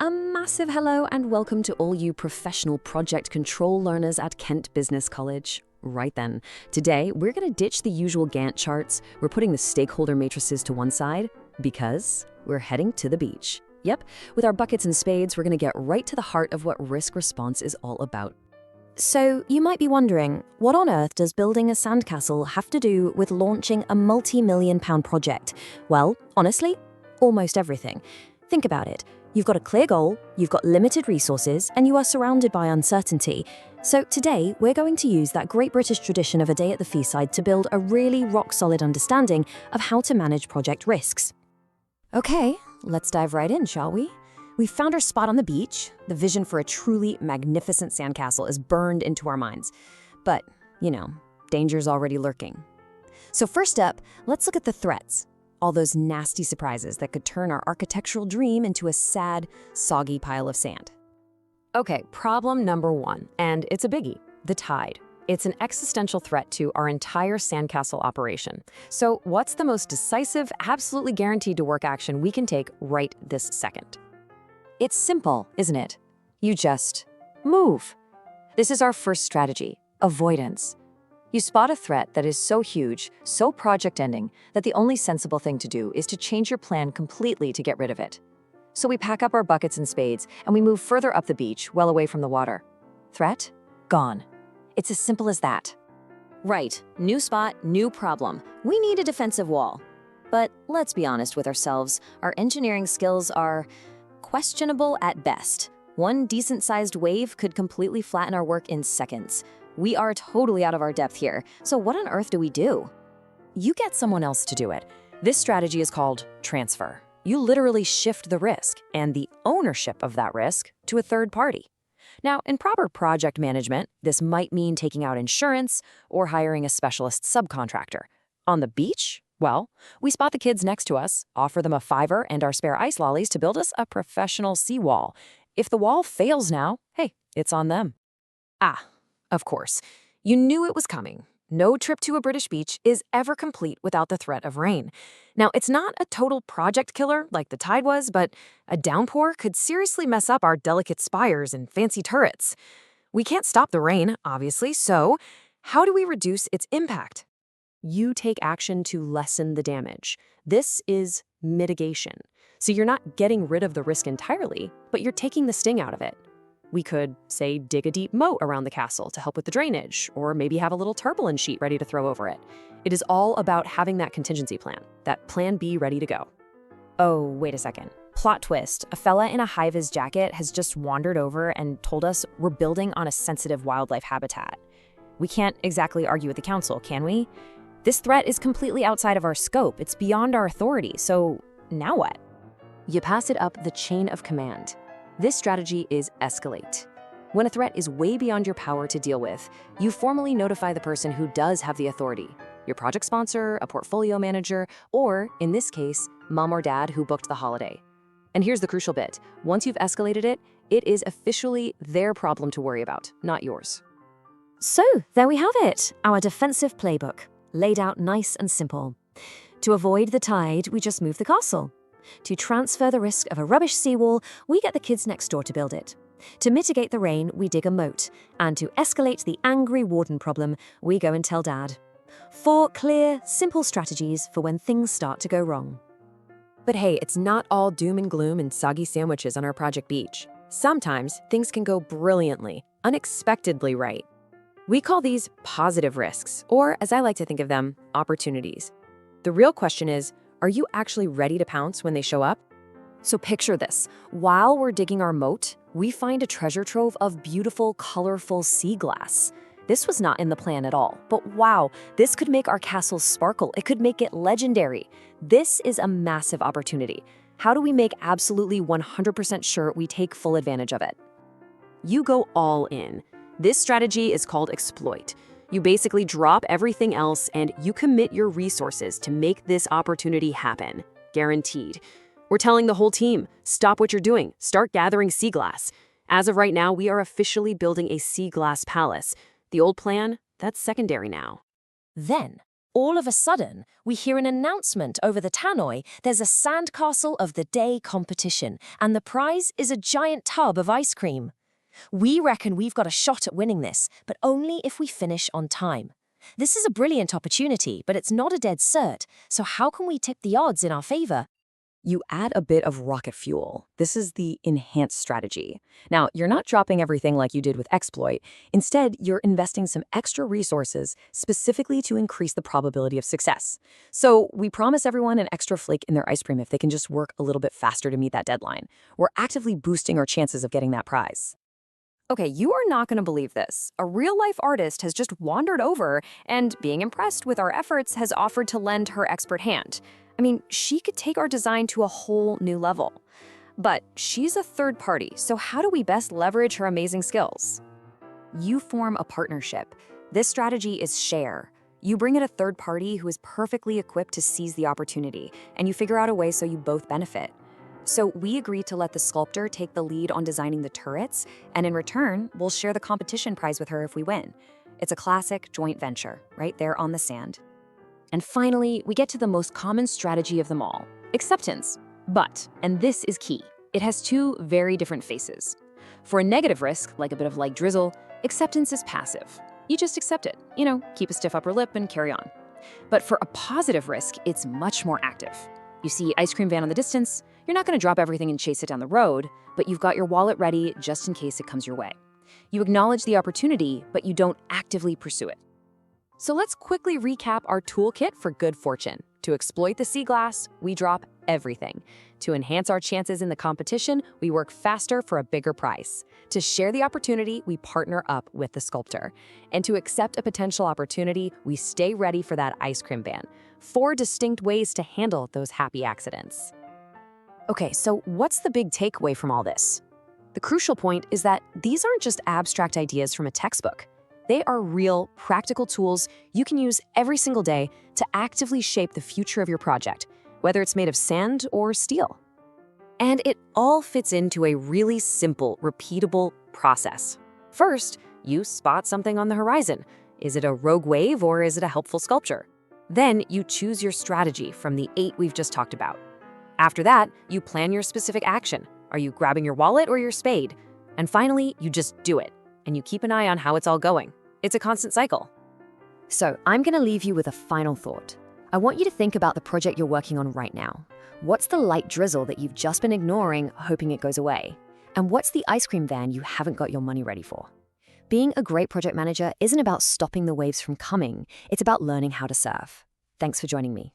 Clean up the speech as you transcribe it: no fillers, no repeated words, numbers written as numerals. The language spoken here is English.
A massive hello and welcome to all you professional project control learners at Kent Business College. Right then, today we're going to ditch the usual Gantt charts, we're putting the stakeholder matrices to one side, because we're heading to the beach. Yep, with our buckets and spades, we're going to get right to the heart of what risk response is all about. So, you might be wondering, what on earth does building a sandcastle have to do with launching a multi-million-pound project? Well, honestly, almost everything. Think about it. You've got a clear goal, you've got limited resources, and you are surrounded by uncertainty. So today, we're going to use that great British tradition of a day at the Feeside to build a really rock-solid understanding of how to manage project risks. Okay, let's dive right in, shall we? We've found our spot on the beach. The vision for a truly magnificent sandcastle is burned into our minds. But, danger's already lurking. So first up, let's look at the threats. All those nasty surprises that could turn our architectural dream into a sad, soggy pile of sand. Okay, problem number one, and it's a biggie, the tide. It's an existential threat to our entire sandcastle operation. So what's the most decisive, absolutely guaranteed to work action we can take right this second? It's simple, isn't it? You just move. This is our first strategy, avoidance. You spot a threat that is so huge, so project-ending, that the only sensible thing to do is to change your plan completely to get rid of it. So we pack up our buckets and spades, and we move further up the beach, well away from the water. Threat? Gone. It's as simple as that. Right. New spot, new problem. We need a defensive wall. But let's be honest with ourselves, our engineering skills are questionable at best. One decent-sized wave could completely flatten our work in seconds. We are totally out of our depth here, so what on earth do we do? You get someone else to do it. This strategy is called transfer. You literally shift the risk and the ownership of that risk to a third party. Now, in proper project management, this might mean taking out insurance or hiring a specialist subcontractor. On the beach? Well, we spot the kids next to us, offer them a $5 and our spare ice lollies to build us a professional seawall. If the wall fails now, hey, it's on them. Of course. You knew it was coming. No trip to a British beach is ever complete without the threat of rain. Now, it's not a total project killer like the tide was, but a downpour could seriously mess up our delicate spires and fancy turrets. We can't stop the rain, obviously, so how do we reduce its impact? You take action to lessen the damage. This is mitigation. So you're not getting rid of the risk entirely, but you're taking the sting out of it. We could, say, dig a deep moat around the castle to help with the drainage, or maybe have a little tarpaulin sheet ready to throw over it. It is all about having that contingency plan, that plan B ready to go. Oh, wait a second. Plot twist. A fella in a high-vis jacket has just wandered over and told us we're building on a sensitive wildlife habitat. We can't exactly argue with the council, can we? This threat is completely outside of our scope. It's beyond our authority, so now what? You pass it up the chain of command. This strategy is escalate. When a threat is way beyond your power to deal with, you formally notify the person who does have the authority, your project sponsor, a portfolio manager, or, in this case, mom or dad who booked the holiday. And here's the crucial bit. Once you've escalated it, it is officially their problem to worry about, not yours. So, there we have it, our defensive playbook, laid out nice and simple. To avoid the tide, we just move the castle. To transfer the risk of a rubbish seawall, we get the kids next door to build it. To mitigate the rain, we dig a moat. And to escalate the angry warden problem, we go and tell Dad. 4 clear, simple strategies for when things start to go wrong. But hey, it's not all doom and gloom and soggy sandwiches on our project beach. Sometimes things can go brilliantly, unexpectedly right. We call these positive risks, or as I like to think of them, opportunities. The real question is, are you actually ready to pounce when they show up? So picture this. While we're digging our moat, we find a treasure trove of beautiful, colorful sea glass. This was not in the plan at all, but wow, this could make our castle sparkle. It could make it legendary. This is a massive opportunity. How do we make absolutely 100% sure we take full advantage of it? You go all in. This strategy is called exploit. You basically drop everything else and you commit your resources to make this opportunity happen. Guaranteed. We're telling the whole team, stop what you're doing, start gathering sea glass. As of right now, we are officially building a sea glass palace. The old plan, that's secondary now. Then, All of a sudden, we hear an announcement over the tannoy. There's a Sandcastle of the Day competition, and the prize is a giant tub of ice cream. We reckon we've got a shot at winning this, but only if we finish on time. This is a brilliant opportunity, but it's not a dead cert, so how can we tip the odds in our favor? You add a bit of rocket fuel. This is the enhanced strategy. Now, you're not dropping everything like you did with exploit. Instead, you're investing some extra resources specifically to increase the probability of success. So we promise everyone an extra flake in their ice cream if they can just work a little bit faster to meet that deadline. We're actively boosting our chances of getting that prize. Okay, you are not going to believe this. A real-life artist has just wandered over and, being impressed with our efforts, has offered to lend her expert hand. I mean, she could take our design to a whole new level. But she's a third party, so how do we best leverage her amazing skills? You form a partnership. This strategy is share. You bring in a third party who is perfectly equipped to seize the opportunity, and you figure out a way so you both benefit. So we agreed to let the sculptor take the lead on designing the turrets, and in return, we'll share the competition prize with her if we win. It's a classic joint venture, right there on the sand. And finally, we get to the most common strategy of them all, acceptance. But, and this is key, it has two very different faces. For a negative risk, like a bit of light drizzle, acceptance is passive. You just accept it, keep a stiff upper lip and carry on. But for a positive risk, it's much more active. You see ice cream van on the distance, you're not going to drop everything and chase it down the road, but you've got your wallet ready just in case it comes your way. You acknowledge the opportunity, but you don't actively pursue it. So let's quickly recap our toolkit for good fortune. To exploit the sea glass, we drop everything. To enhance our chances in the competition, we work faster for a bigger price. To share the opportunity, we partner up with the sculptor. And to accept a potential opportunity, we stay ready for that ice cream van. 4 distinct ways to handle those happy accidents. Okay, so what's the big takeaway from all this? The crucial point is that these aren't just abstract ideas from a textbook. They are real, practical tools you can use every single day to actively shape the future of your project, whether it's made of sand or steel. And it all fits into a really simple, repeatable process. First, you spot something on the horizon. Is it a rogue wave or is it a helpful sculpture? Then you choose your strategy from the 8 we've just talked about. After that, you plan your specific action. Are you grabbing your wallet or your spade? And finally, you just do it, and you keep an eye on how it's all going. It's a constant cycle. So I'm going to leave you with a final thought. I want you to think about the project you're working on right now. What's the light drizzle that you've just been ignoring, hoping it goes away? And what's the ice cream van you haven't got your money ready for? Being a great project manager isn't about stopping the waves from coming. It's about learning how to surf. Thanks for joining me.